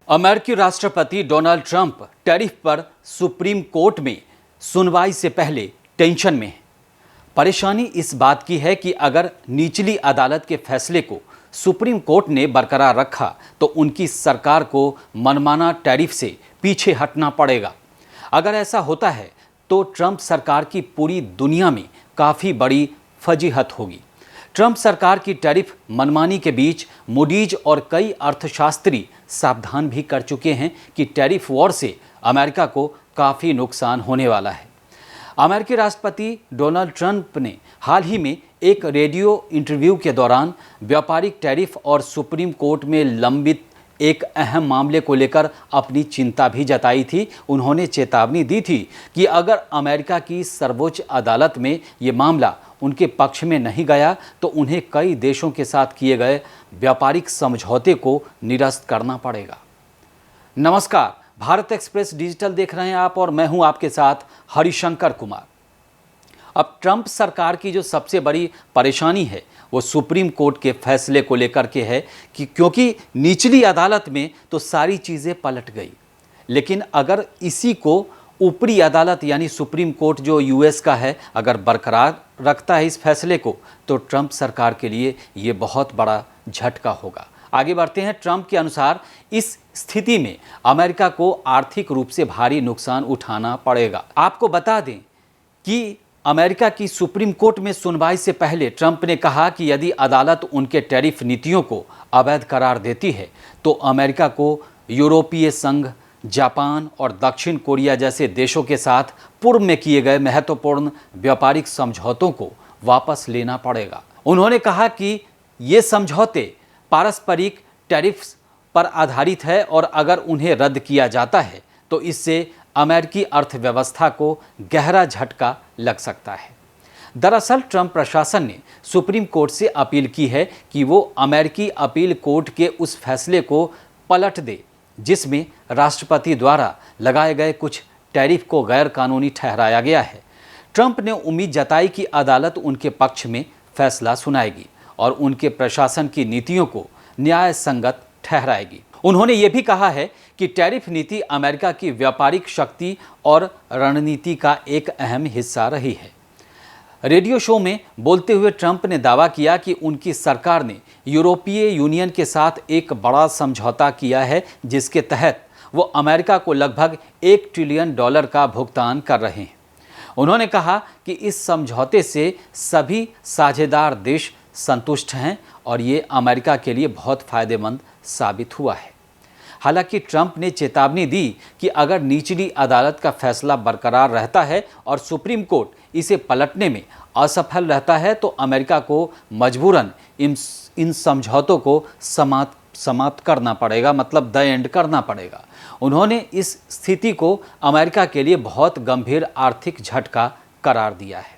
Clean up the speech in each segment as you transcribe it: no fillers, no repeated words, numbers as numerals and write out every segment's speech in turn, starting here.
अमेरिकी राष्ट्रपति Donald Trump tariff पर सुप्रीम कोर्ट में सुनवाई से पहले टेंशन में है। परेशानी इस बात की है कि अगर निचली अदालत के फैसले को सुप्रीम कोर्ट ने बरकरार रखा तो उनकी सरकार को मनमाना टैरिफ से पीछे हटना पड़ेगा। अगर ऐसा होता है तो ट्रंप सरकार की पूरी दुनिया में काफ़ी बड़ी फजीहत होगी। ट्रंप सरकार की टैरिफ मनमानी के बीच मूडीज और कई अर्थशास्त्री सावधान भी कर चुके हैं कि टैरिफ वॉर से अमेरिका को काफ़ी नुकसान होने वाला है। अमेरिकी राष्ट्रपति डोनाल्ड ट्रंप ने हाल ही में एक रेडियो इंटरव्यू के दौरान व्यापारिक टैरिफ और सुप्रीम कोर्ट में लंबित एक अहम मामले को लेकर अपनी चिंता भी जताई थी। उन्होंने चेतावनी दी थी कि अगर अमेरिका की सर्वोच्च अदालत में ये मामला उनके पक्ष में नहीं गया तो उन्हें कई देशों के साथ किए गए व्यापारिक समझौते को निरस्त करना पड़ेगा। नमस्कार, भारत एक्सप्रेस डिजिटल देख रहे हैं आप और मैं हूं आपके साथ हरिशंकर कुमार। अब ट्रंप सरकार की जो सबसे बड़ी परेशानी है वो सुप्रीम कोर्ट के फैसले को लेकर के है कि क्योंकि निचली अदालत में तो सारी चीज़ें पलट गई, लेकिन अगर इसी को ऊपरी अदालत यानी सुप्रीम कोर्ट जो यूएस का है अगर बरकरार रखता है इस फैसले को तो ट्रंप सरकार के लिए ये बहुत बड़ा झटका होगा। आगे बढ़ते हैं। ट्रंप के अनुसार इस स्थिति में अमेरिका को आर्थिक रूप से भारी नुकसान उठाना पड़ेगा। आपको बता दें कि अमेरिका की सुप्रीम कोर्ट में सुनवाई से पहले ट्रंप ने कहा कि यदि अदालत उनके टैरिफ नीतियों को अवैध करार देती है तो अमेरिका को यूरोपीय संघ, जापान और दक्षिण कोरिया जैसे देशों के साथ पूर्व में किए गए महत्वपूर्ण व्यापारिक समझौतों को वापस लेना पड़ेगा। उन्होंने कहा कि ये समझौते पारस्परिक टैरिफ्स पर आधारित है और अगर उन्हें रद्द किया जाता है तो इससे अमेरिकी अर्थव्यवस्था को गहरा झटका लग सकता है। दरअसल ट्रंप प्रशासन ने सुप्रीम कोर्ट से अपील की है कि वो अमेरिकी अपील कोर्ट के उस फैसले को पलट दे जिसमें राष्ट्रपति द्वारा लगाए गए कुछ टैरिफ को गैर कानूनी ठहराया गया है। ट्रंप ने उम्मीद जताई कि अदालत उनके पक्ष में फैसला सुनाएगी और उनके प्रशासन की नीतियों को न्याय संगत ठहराएगी। उन्होंने ये भी कहा है कि टैरिफ नीति अमेरिका की व्यापारिक शक्ति और रणनीति का एक अहम हिस्सा रही है। रेडियो शो में बोलते हुए ट्रंप ने दावा किया कि उनकी सरकार ने यूरोपीय यूनियन के साथ एक बड़ा समझौता किया है जिसके तहत वो अमेरिका को लगभग $1 ट्रिलियन का भुगतान कर रहे हैं। उन्होंने कहा कि इस समझौते से सभी साझेदार देश संतुष्ट हैं और ये अमेरिका के लिए बहुत फ़ायदेमंद साबित हुआ है। हालांकि ट्रंप ने चेतावनी दी कि अगर निचली अदालत का फैसला बरकरार रहता है और सुप्रीम कोर्ट इसे पलटने में असफल रहता है तो अमेरिका को मजबूरन इन समझौतों को समाप्त करना पड़ेगा, मतलब द एंड करना पड़ेगा। उन्होंने इस स्थिति को अमेरिका के लिए बहुत गंभीर आर्थिक झटका करार दिया है।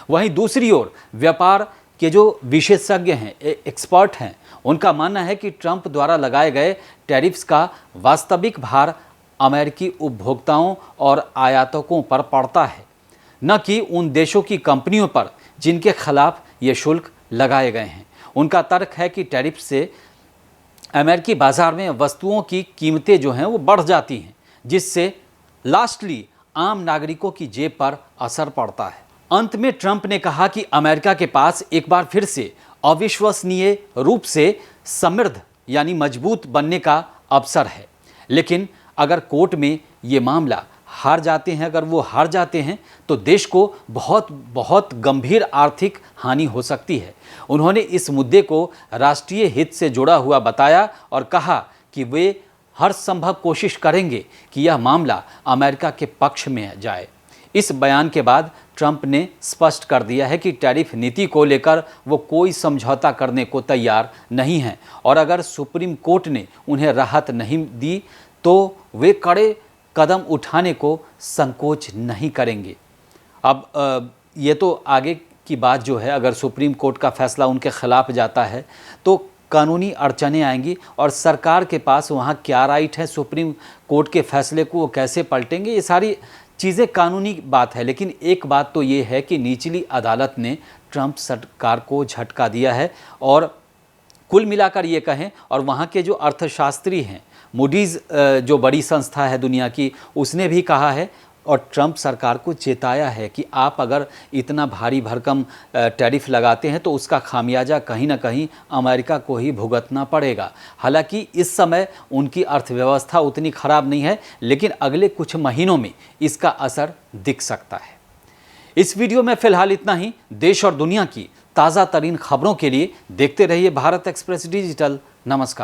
वहीं दूसरी ओर व्यापार के जो विशेषज्ञ हैं, एक्सपर्ट हैं, उनका मानना है कि ट्रंप द्वारा लगाए गए टैरिफ्स का वास्तविक भार अमेरिकी उपभोक्ताओं और आयातकों पर पड़ता है, न कि उन देशों की कंपनियों पर जिनके खिलाफ ये शुल्क लगाए गए हैं। उनका तर्क है कि टैरिफ से अमेरिकी बाजार में वस्तुओं की कीमतें जो हैं वो बढ़ जाती हैं, जिससे लास्टली आम नागरिकों की जेब पर असर पड़ता है। अंत में ट्रंप ने कहा कि अमेरिका के पास एक बार फिर से अविश्वसनीय रूप से समृद्ध यानी मजबूत बनने का अवसर है, लेकिन अगर कोर्ट में ये मामला अगर वो हार जाते हैं तो देश को बहुत गंभीर आर्थिक हानि हो सकती है। उन्होंने इस मुद्दे को राष्ट्रीय हित से जुड़ा हुआ बताया और कहा कि वे हर संभव कोशिश करेंगे कि यह मामला अमेरिका के पक्ष में जाए। इस बयान के बाद ट्रंप ने स्पष्ट कर दिया है कि टैरिफ नीति को लेकर वो कोई समझौता करने को तैयार नहीं हैं और अगर सुप्रीम कोर्ट ने उन्हें राहत नहीं दी तो वे कड़े कदम उठाने को संकोच नहीं करेंगे। अब ये तो आगे की बात जो है, अगर सुप्रीम कोर्ट का फैसला उनके खिलाफ जाता है तो कानूनी अड़चनें आएंगी और सरकार के पास वहाँ क्या राइट है सुप्रीम कोर्ट के फैसले को वो कैसे पलटेंगे, ये सारी चीज़ें कानूनी बात है। लेकिन एक बात तो ये है कि निचली अदालत ने ट्रंप सरकार को झटका दिया है और कुल मिलाकर ये कहें, और वहाँ के जो अर्थशास्त्री हैं, मूडीज़ जो बड़ी संस्था है दुनिया की, उसने भी कहा है और ट्रंप सरकार को चेताया है कि आप अगर इतना भारी भरकम टैरिफ लगाते हैं तो उसका खामियाजा कहीं ना कहीं अमेरिका को ही भुगतना पड़ेगा। हालांकि इस समय उनकी अर्थव्यवस्था उतनी ख़राब नहीं है, लेकिन अगले कुछ महीनों में इसका असर दिख सकता है। इस वीडियो में फ़िलहाल इतना ही। देश और दुनिया की ताज़ा तरीन खबरों के लिए देखते रहिए भारत एक्सप्रेस डिजिटल। नमस्कार।